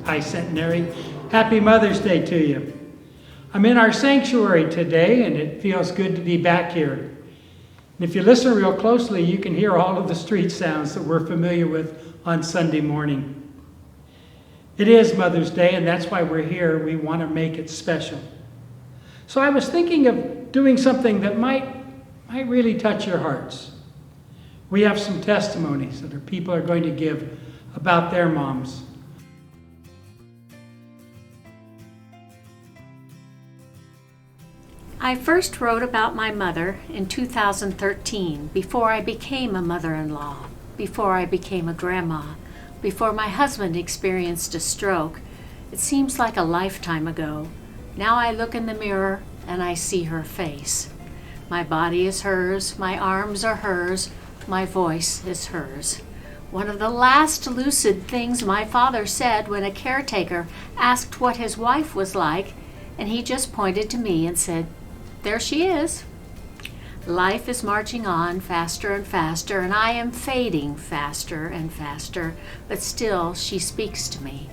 Hi, Centenary. Happy Mother's Day to you. I'm in our sanctuary today, and it feels good to be back here. And if you listen real closely, you can hear all of the street sounds that we're familiar with on Sunday morning. It is Mother's Day, and that's why we're here. We want to make it special. So I was thinking of doing something that might really touch your hearts. We have some testimonies that people are going to give about their moms. I first wrote about my mother in 2013, before I became a mother-in-law, before I became a grandma, before my husband experienced a stroke. It seems like a lifetime ago. Now I look in the mirror and I see her face. My body is hers, my arms are hers, my voice is hers. One of the last lucid things my father said when a caretaker asked what his wife was like, and he just pointed to me and said, "There she is." Life is marching on faster and faster, and I am fading faster and faster, but still she speaks to me.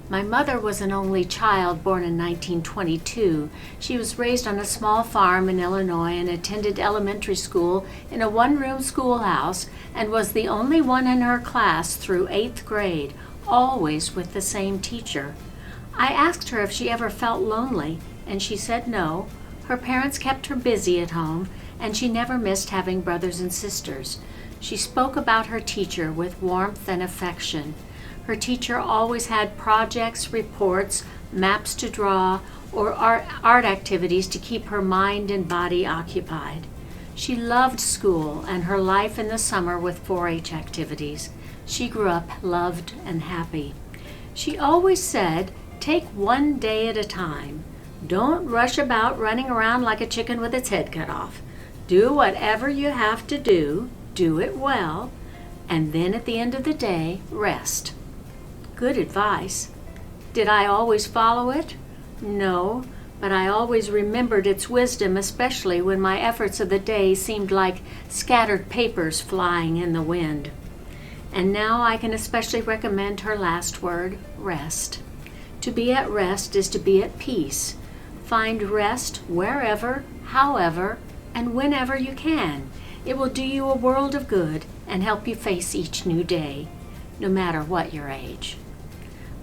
My mother was an only child born in 1922. She was raised on a small farm in Illinois and attended elementary school in a one-room schoolhouse and was the only one in her class through 8th grade, always with the same teacher. I asked her if she ever felt lonely, and she said no. Her parents kept her busy at home, and she never missed having brothers and sisters. She spoke about her teacher with warmth and affection. Her teacher always had projects, reports, maps to draw, or art activities to keep her mind and body occupied. She loved school and her life in the summer with 4-H activities. She grew up loved and happy. She always said, "Take one day at a time. Don't rush about running around like a chicken with its head cut off. Do whatever you have to do it well, and then at the end of the day, rest." Good advice. Did I always follow it? No, but I always remembered its wisdom, especially when my efforts of the day seemed like scattered papers flying in the wind. And now I can especially recommend her last word, rest. To be at rest is to be at peace. Find rest wherever, however, and whenever you can. It will do you a world of good and help you face each new day, no matter what your age.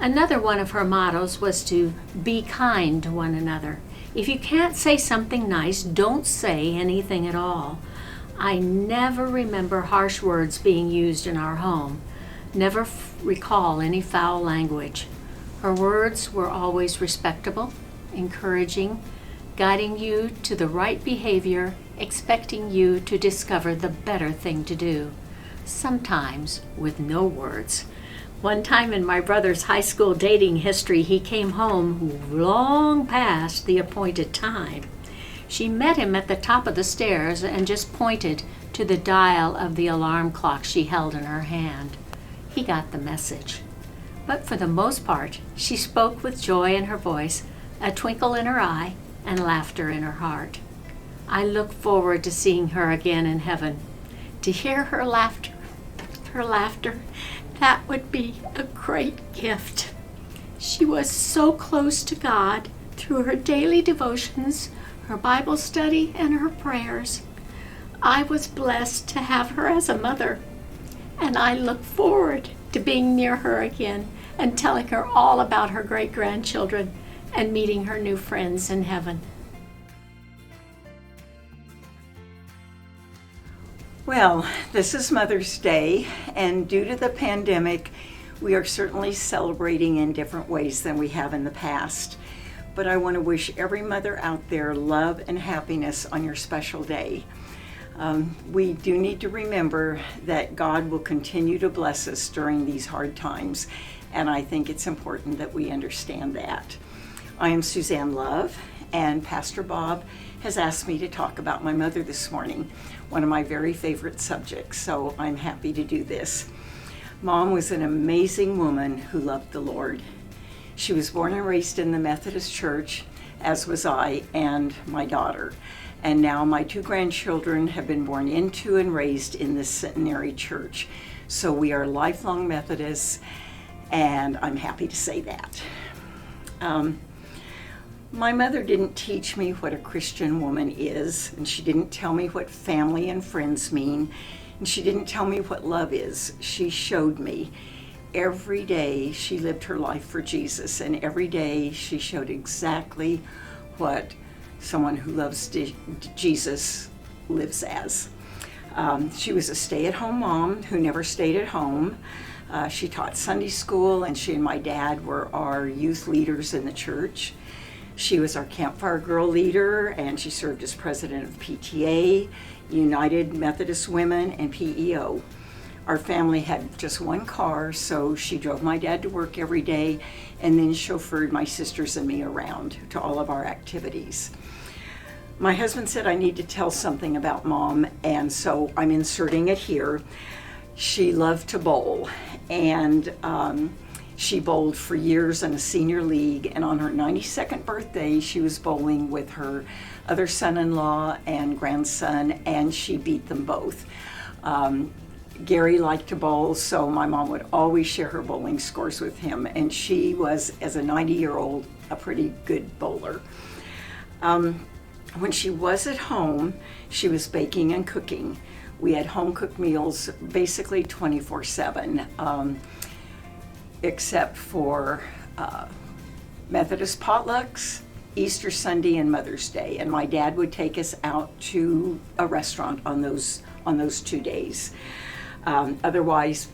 Another one of her mottos was to be kind to one another. If you can't say something nice, don't say anything at all. I never remember harsh words being used in our home. Never recall any foul language. Her words were always respectable, encouraging, guiding you to the right behavior, expecting you to discover the better thing to do, sometimes with no words. One time in my brother's high school dating history, he came home long past the appointed time. She met him at the top of the stairs and just pointed to the dial of the alarm clock she held in her hand. He got the message. But for the most part, she spoke with joy in her voice, a twinkle in her eye, and laughter in her heart. I look forward to seeing her again in heaven. To hear her laughter, that would be a great gift. She was so close to God through her daily devotions, her Bible study, and her prayers. I was blessed to have her as a mother, and I look forward to being near her again and telling her all about her great-grandchildren and meeting her new friends in heaven. Well, this is Mother's Day, and due to the pandemic, we are certainly celebrating in different ways than we have in the past. But I want to wish every mother out there love and happiness on your special day. We do need to remember that God will continue to bless us during these hard times, and I think it's important that we understand that. I am Suzanne Love, and Pastor Bob has asked me to talk about my mother this morning, one of my very favorite subjects, so I'm happy to do this. Mom was an amazing woman who loved the Lord. She was born and raised in the Methodist Church, as was I and my daughter. And now my 2 grandchildren have been born into and raised in the Centenary Church. So we are lifelong Methodists, and I'm happy to say that. My mother didn't teach me what a Christian woman is, and she didn't tell me what family and friends mean, and she didn't tell me what love is. She showed me. Every day she lived her life for Jesus, and every day she showed exactly what someone who loves Jesus lives as. She was a stay-at-home mom who never stayed at home. She taught Sunday school, and she and my dad were our youth leaders in the church. She was our campfire girl leader, and she served as president of PTA, United Methodist Women, and PEO. Our family had just one car, so she drove my dad to work every day and then chauffeured my sisters and me around to all of our activities. My husband said I need to tell something about Mom, and so I'm inserting it here. She loved to bowl, and she bowled for years in a senior league, and on her 92nd birthday, she was bowling with her other son-in-law and grandson, and she beat them both. Gary liked to bowl, so my mom would always share her bowling scores with him, and she was, as a 90-year-old, a pretty good bowler. When she was at home, she was baking and cooking. We had home-cooked meals basically 24/7. Except for Methodist potlucks, Easter Sunday, and Mother's Day. And my dad would take us out to a restaurant on those 2 days. Otherwise,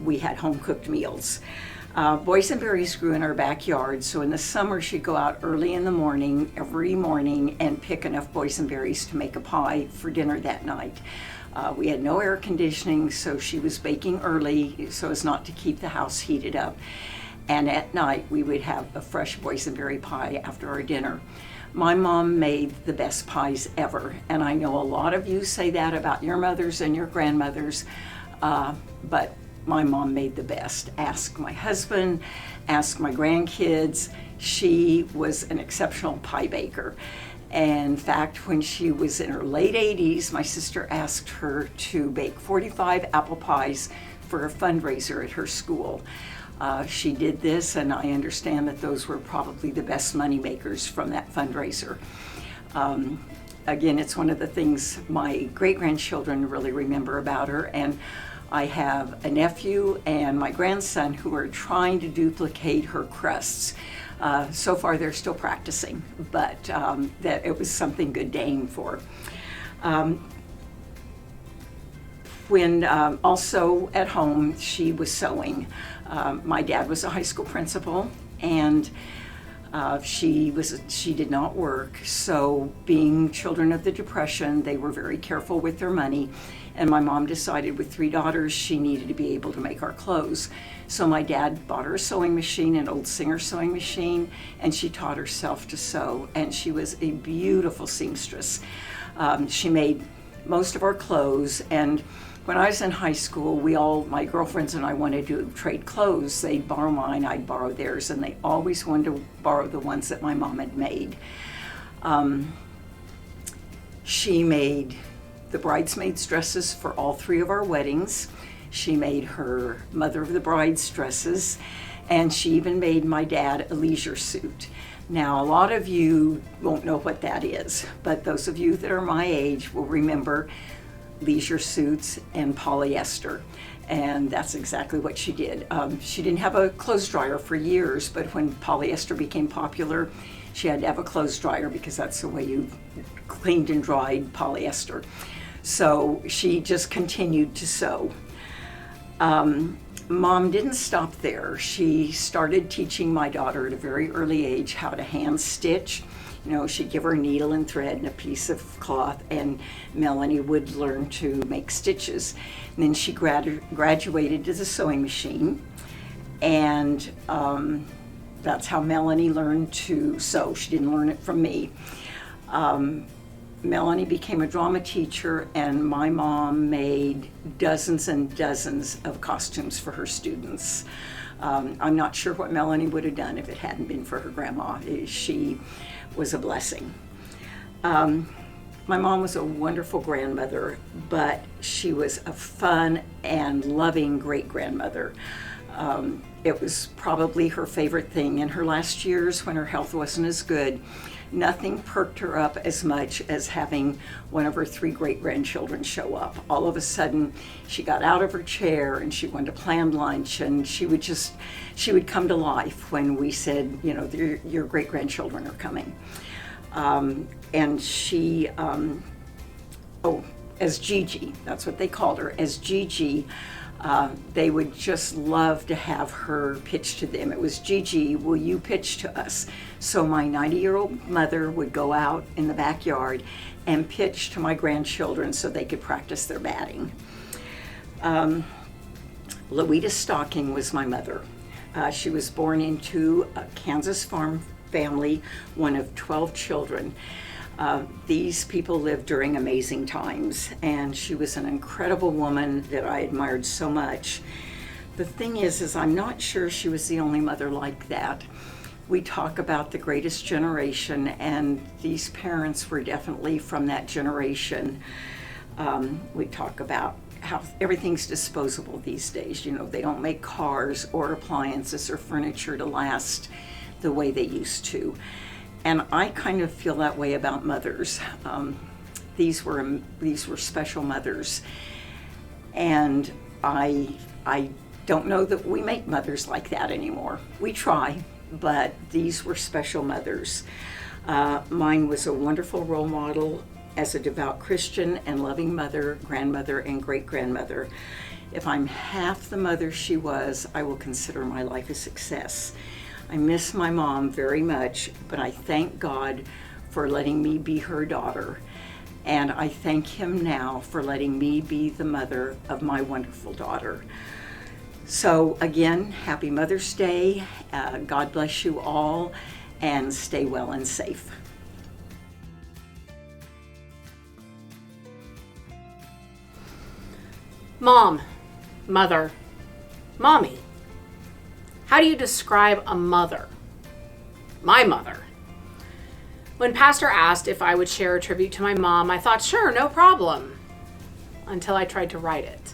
we had home-cooked meals. Boysenberries grew in our backyard, so in the summer she'd go out early in the morning, every morning, and pick enough boysenberries to make a pie for dinner that night. We had no air conditioning, so she was baking early so as not to keep the house heated up. And at night, we would have a fresh boysenberry pie after our dinner. My mom made the best pies ever, and I know a lot of you say that about your mothers and your grandmothers, but my mom made the best. Ask my husband, ask my grandkids. She was an exceptional pie baker. In fact, when she was in her late 80s, my sister asked her to bake 45 apple pies for a fundraiser at her school. She did this, and I understand that those were probably the best money makers from that fundraiser. Again, it's one of the things my great-grandchildren really remember about her, and I have a nephew and my grandson who are trying to duplicate her crusts. So far, they're still practicing, but that it was something good to aim for. When also at home, she was sewing. My dad was a high school principal, and she did not work. So, being children of the Depression, they were very careful with their money. And my mom decided with 3 daughters, she needed to be able to make our clothes. So my dad bought her a sewing machine, an old Singer sewing machine, and she taught herself to sew. And she was a beautiful seamstress. She made most of our clothes. And when I was in high school, my girlfriends and I wanted to trade clothes. They'd borrow mine, I'd borrow theirs, and they always wanted to borrow the ones that my mom had made. She made the bridesmaids' dresses for all 3 of our weddings. She made her mother of the bride's dresses, and she even made my dad a leisure suit. Now, a lot of you won't know what that is, but those of you that are my age will remember leisure suits and polyester, and that's exactly what she did. She didn't have a clothes dryer for years, but when polyester became popular, she had to have a clothes dryer because that's the way you cleaned and dried polyester. So she just continued to sew. Mom didn't stop there. She started teaching my daughter at a very early age how to hand stitch. You know, she'd give her a needle and thread and a piece of cloth, and Melanie would learn to make stitches. And then she graduated to the sewing machine, and that's how Melanie learned to sew. She didn't learn it from me. Melanie became a drama teacher, and my mom made dozens and dozens of costumes for her students. I'm not sure what Melanie would have done if it hadn't been for her grandma. She was a blessing. My mom was a wonderful grandmother, but she was a fun and loving great-grandmother. It was probably her favorite thing. In her last years, when her health wasn't as good, nothing perked her up as much as having one of her 3 great-grandchildren show up. All of a sudden, she got out of her chair and she wanted to plan lunch, and she would come to life when we said, you know, your great-grandchildren are coming. And she, as Gigi, that's what they called her, as Gigi, they would just love to have her pitch to them. It was, Gigi, will you pitch to us? So my 90-year-old mother would go out in the backyard and pitch to my grandchildren so they could practice their batting. Louita Stocking was my mother. She was born into a Kansas farm family, one of 12 children. These people lived during amazing times, and she was an incredible woman that I admired so much. The thing is I'm not sure she was the only mother like that. We talk about the greatest generation, and these parents were definitely from that generation. We talk about how everything's disposable these days. You know, they don't make cars or appliances or furniture to last the way they used to. And I kind of feel that way about mothers. These were special mothers, and I don't know that we make mothers like that anymore. We try, but these were special mothers. Mine was a wonderful role model as a devout Christian and loving mother, grandmother, and great-grandmother. If I'm half the mother she was, I will consider my life a success. I miss my mom very much, but I thank God for letting me be her daughter. And I thank him now for letting me be the mother of my wonderful daughter. So again, happy Mother's Day. God bless you all, and stay well and safe. Mom, mother, mommy. How do you describe a mother? My mother. When Pastor asked if I would share a tribute to my mom, I thought, sure, no problem, until I tried to write it.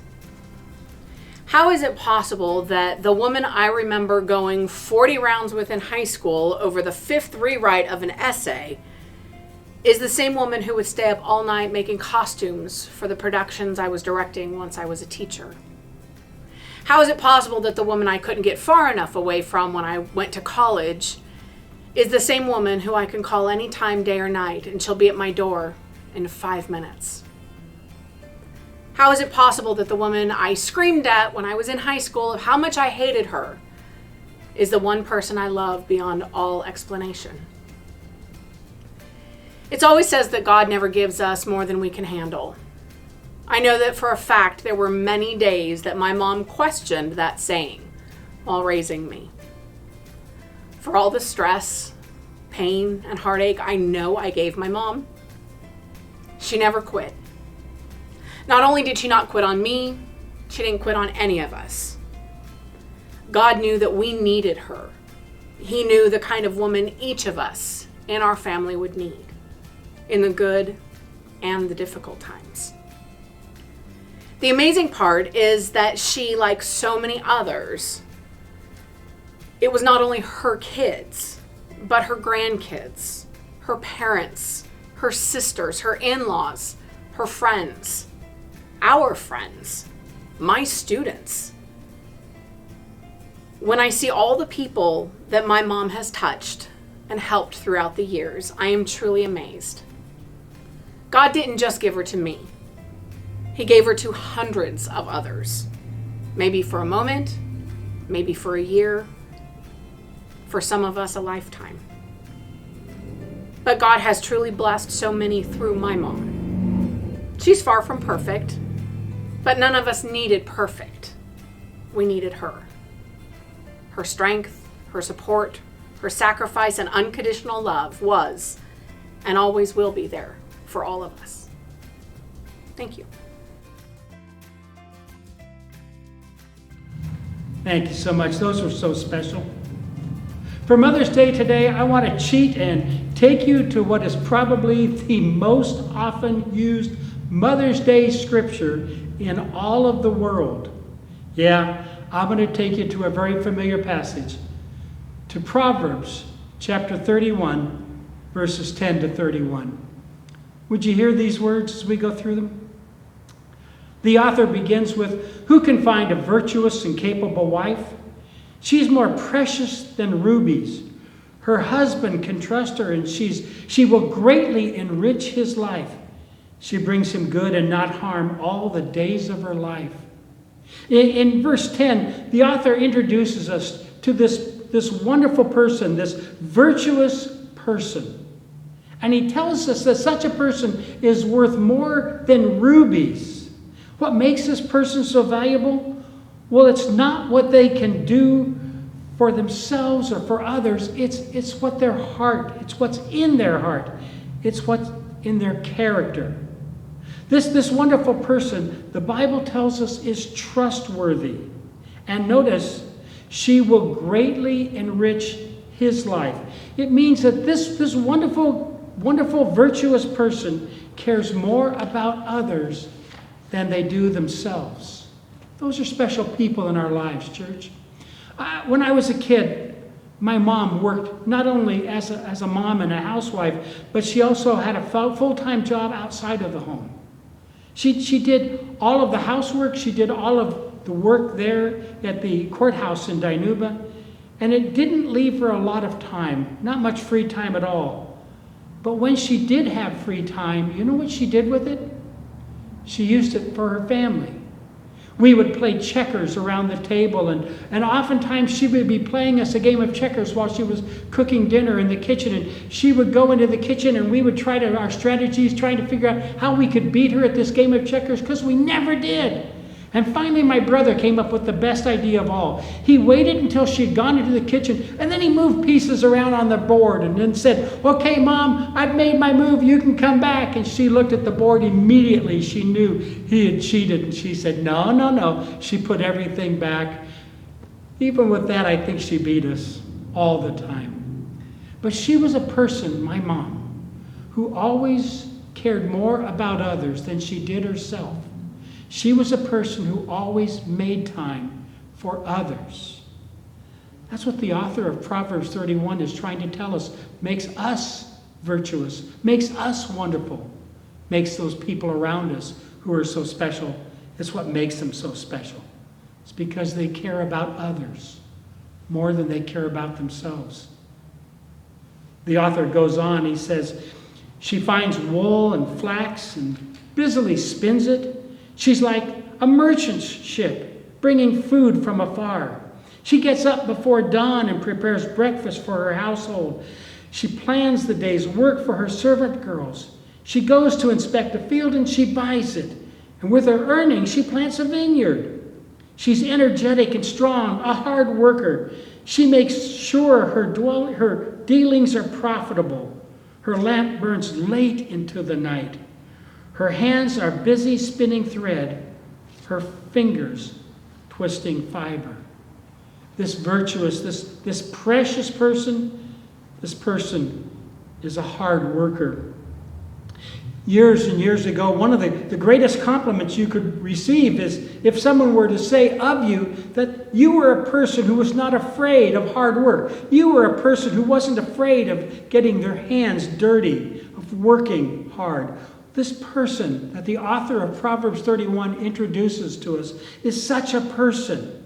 How is it possible that the woman I remember going 40 rounds with in high school over the 5th rewrite of an essay is the same woman who would stay up all night making costumes for the productions I was directing once I was a teacher? How is it possible that the woman I couldn't get far enough away from when I went to college is the same woman who I can call any time, day or night, and she'll be at my door in 5 minutes? How is it possible that the woman I screamed at when I was in high school of how much I hated her is the one person I love beyond all explanation? It's always says that God never gives us more than we can handle. I know that for a fact there were many days that my mom questioned that saying while raising me. For all the stress, pain, and heartache I know I gave my mom, she never quit. Not only did she not quit on me, she didn't quit on any of us. God knew that we needed her. He knew the kind of woman each of us in our family would need, in the good and the difficult times. The amazing part is that she, like so many others, it was not only her kids, but her grandkids, her parents, her sisters, her in-laws, her friends, our friends, my students. When I see all the people that my mom has touched and helped throughout the years, I am truly amazed. God didn't just give her to me. He gave her to hundreds of others. Maybe for a moment, maybe for a year, for some of us a lifetime. But God has truly blessed so many through my mom. She's far from perfect, but none of us needed perfect. We needed her. Her strength, her support, her sacrifice, and unconditional love was and always will be there for all of us. Thank you. Thank you so much. Those were so special. For Mother's Day today, I want to cheat and take you to what is probably the most often used Mother's Day scripture in all of the world. Yeah, I'm going to take you to a very familiar passage, to Proverbs chapter 31, verses 10 to 31. Would you hear these words as we go through them? The author begins with, "Who can find a virtuous and capable wife? She's more precious than rubies. Her husband can trust her, and she will greatly enrich his life. She brings him good and not harm all the days of her life." In verse 10, the author introduces us to this wonderful person, this virtuous person. And he tells us that such a person is worth more than rubies. What makes this person so valuable? Well, it's not what they can do for themselves or for others. It's what their heart, it's what's in their heart. It's what's in their character. This wonderful person, the Bible tells us, is trustworthy. And notice, she will greatly enrich his life. It means that this wonderful, virtuous person cares more about others than they do themselves. Those are special people in our lives, church. When I was a kid, my mom worked not only as a mom and a housewife, but she also had a full-time job outside of the home. She did all of the housework. She did all of the work there at the courthouse in Dinuba. And it didn't leave her a lot of time, not much free time at all. But when she did have free time, you know what she did with it? She used it for her family. We would play checkers around the table, and oftentimes she would be playing us a game of checkers while she was cooking dinner in the kitchen. And she would go into the kitchen, and we would try our strategies, trying to figure out how we could beat her at this game of checkers, because we never did. And finally, my brother came up with the best idea of all. He waited until she had gone into the kitchen, and then he moved pieces around on the board and then said, "Okay, Mom, I've made my move. You can come back." And she looked at the board. Immediately, she knew he had cheated. And she said, "No, no, no." She put everything back. Even with that, I think she beat us all the time. But she was a person, my mom, who always cared more about others than she did herself. She was a person who always made time for others. That's what the author of Proverbs 31 is trying to tell us. Makes us virtuous, makes us wonderful, makes those people around us who are so special. It's what makes them so special. It's because they care about others more than they care about themselves. The author goes on, he says, she finds wool and flax and busily spins it. She's like a merchant ship bringing food from afar. She gets up before dawn and prepares breakfast for her household. She plans the day's work for her servant girls. She goes to inspect a field and she buys it. And with her earnings, she plants a vineyard. She's energetic and strong, a hard worker. She makes sure her dealings are profitable. Her lamp burns late into the night. Her hands are busy spinning thread, her fingers twisting fiber. This virtuous, this precious person, this person is a hard worker. Years and years ago, one of the greatest compliments you could receive is if someone were to say of you that you were a person who was not afraid of hard work. You were a person who wasn't afraid of getting their hands dirty, of working hard. This person that the author of Proverbs 31 introduces to us is such a person.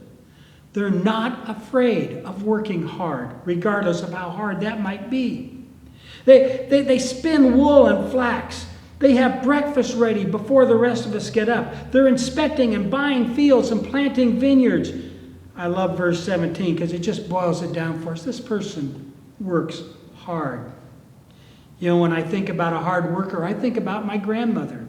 They're not afraid of working hard, regardless of how hard that might be. They spin wool and flax. They have breakfast ready before the rest of us get up. They're inspecting and buying fields and planting vineyards. I love verse 17 because it just boils it down for us. This person works hard. You know, when I think about a hard worker, I think about my grandmother.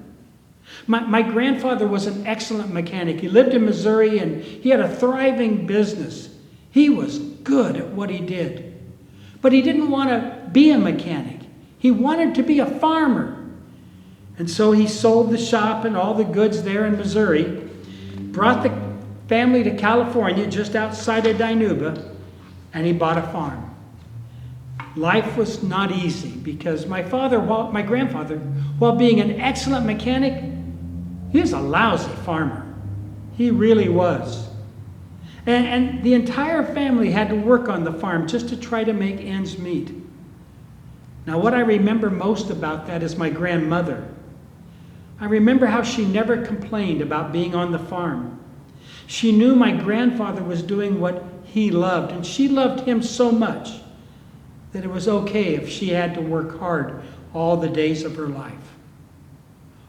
My grandfather was an excellent mechanic. He lived in Missouri and he had a thriving business. He was good at what he did. But he didn't want to be a mechanic. He wanted to be a farmer. And so he sold the shop and all the goods there in Missouri, brought the family to California just outside of Dinuba, and he bought a farm. Life was not easy because my grandfather, while being an excellent mechanic, he was a lousy farmer. He really was. And the entire family had to work on the farm just to try to make ends meet. Now, what I remember most about that is my grandmother. I remember how she never complained about being on the farm. She knew my grandfather was doing what he loved, and she loved him so much that it was okay if she had to work hard all the days of her life.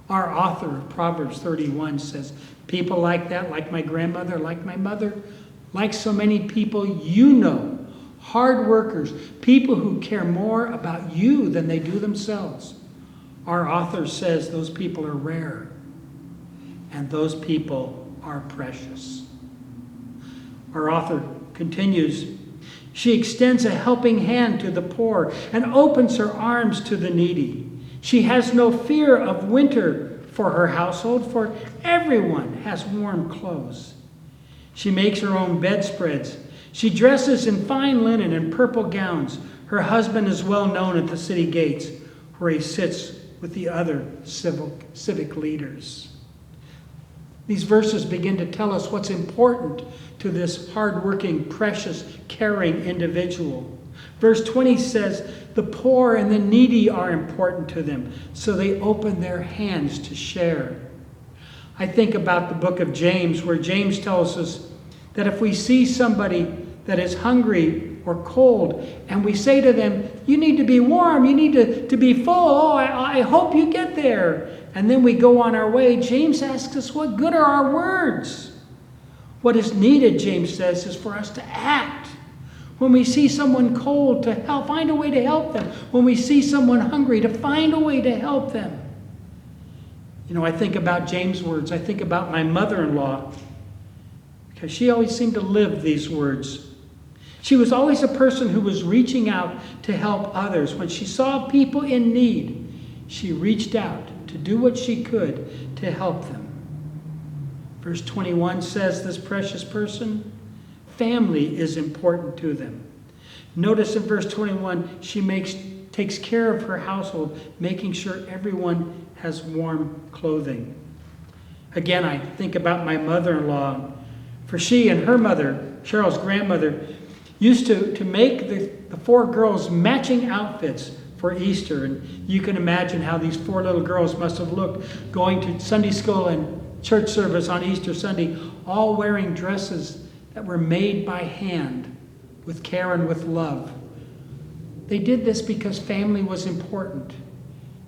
Our author of Proverbs 31 says, people like that, like my grandmother, like my mother, like so many people you know, hard workers, people who care more about you than they do themselves. Our author says those people are rare, and those people are precious. Our author continues, she extends a helping hand to the poor and opens her arms to the needy. She has no fear of winter for her household, for everyone has warm clothes. She makes her own bedspreads. She dresses in fine linen and purple gowns. Her husband is well known at the city gates, where he sits with the other civic leaders. These verses begin to tell us what's important to this hardworking, precious, caring individual. Verse 20 says, the poor and the needy are important to them, so they open their hands to share. I think about the book of James, where James tells us that if we see somebody that is hungry or cold, and we say to them, you need to be warm, you need to be full, oh, I hope you get there. And then we go on our way. James asks us, what good are our words? What is needed, James says, is for us to act. When we see someone cold, to help, find a way to help them. When we see someone hungry, to find a way to help them. You know, I think about James' words. I think about my mother-in-law, because she always seemed to live these words. She was always a person who was reaching out to help others. When she saw people in need, she reached out to do what she could to help them. Verse 21 says this precious person, family is important to them. Notice in verse 21, she takes care of her household, making sure everyone has warm clothing. Again, I think about my mother-in-law. For she and her mother, Cheryl's grandmother, used to make the four girls matching outfits for Easter. And you can imagine how these four little girls must have looked going to Sunday school and church service on Easter Sunday, all wearing dresses that were made by hand with care and with love. They did this because family was important.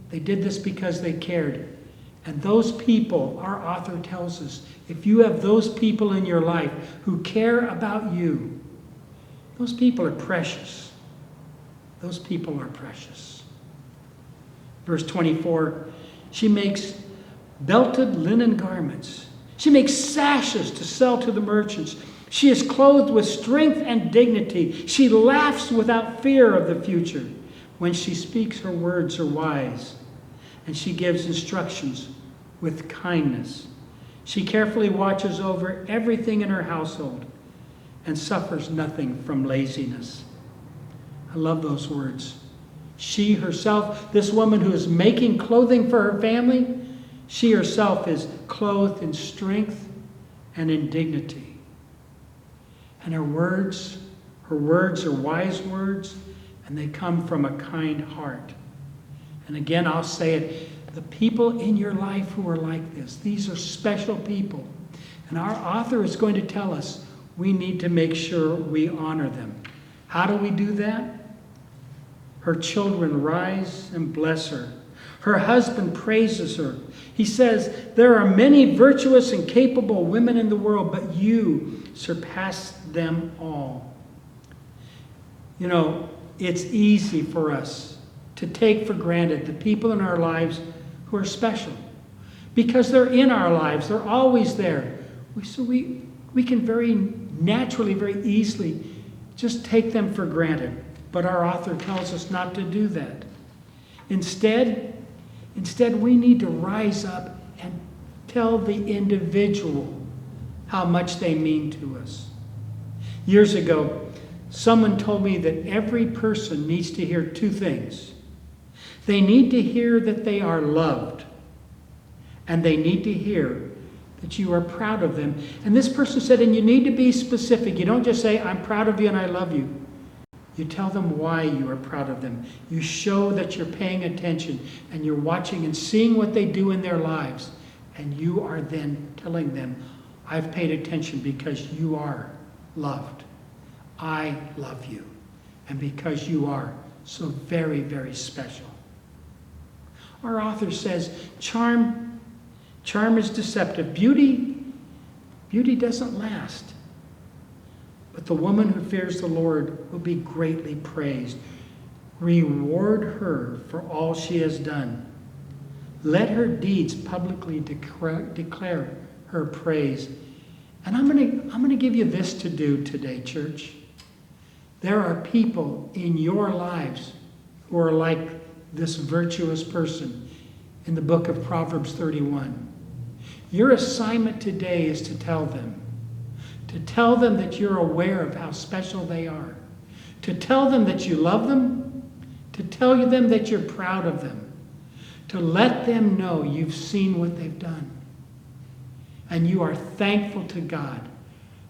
They did this because they cared. And those people, our author tells us, if you have those people in your life who care about you, those people are precious. Those people are precious. Verse 24, she makes belted linen garments. She makes sashes to sell to the merchants. She is clothed with strength and dignity. She laughs without fear of the future. When she speaks, her words are wise, and she gives instructions with kindness. She carefully watches over everything in her household and suffers nothing from laziness. I love those words. She herself, this woman who is making clothing for her family, she herself is clothed in strength and in dignity. And her words are wise words, and they come from a kind heart. And again, I'll say it, the people in your life who are like this, these are special people. And our author is going to tell us we need to make sure we honor them. How do we do that? Her children rise and bless her. Her husband praises her. He says, there are many virtuous and capable women in the world, but you surpass them all. You know, it's easy for us to take for granted the people in our lives who are special, because they're in our lives. They're always there. So we can very naturally, very easily just take them for granted. But our author tells us not to do that. Instead, we need to rise up and tell the individual how much they mean to us. Years ago, someone told me that every person needs to hear two things. They need to hear that they are loved, and they need to hear that you are proud of them. And this person said, and you need to be specific. You don't just say, I'm proud of you and I love you. You tell them why you are proud of them. You show that you're paying attention and you're watching and seeing what they do in their lives. And you are then telling them, I've paid attention because you are loved. I love you. And because you are so very, very special. Our author says, charm is deceptive. Beauty doesn't last. But the woman who fears the Lord will be greatly praised. Reward her for all she has done. Let her deeds publicly declare her praise. And I'm going to give you this to do today, church. There are people in your lives who are like this virtuous person in the book of Proverbs 31. Your assignment today is to tell them that you're aware of how special they are, to tell them that you love them, to tell them that you're proud of them, to let them know you've seen what they've done. And you are thankful to God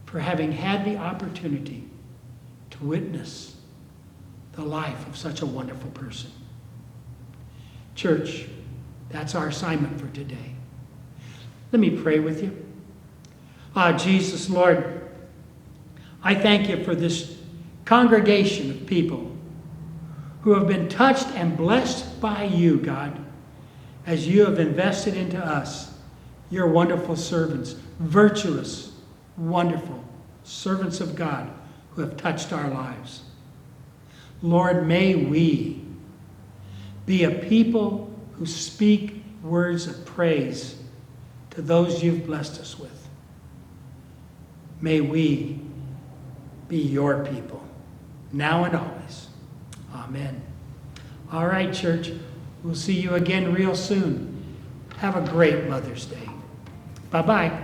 for having had the opportunity to witness the life of such a wonderful person. Church, that's our assignment for today. Let me pray with you. Jesus, Lord, I thank you for this congregation of people who have been touched and blessed by you, God, as you have invested into us, your wonderful servants, virtuous, wonderful servants of God who have touched our lives. Lord, may we be a people who speak words of praise to those you've blessed us with. May we be your people, now and always. Amen. All right, church. We'll see you again real soon. Have a great Mother's Day. Bye-bye.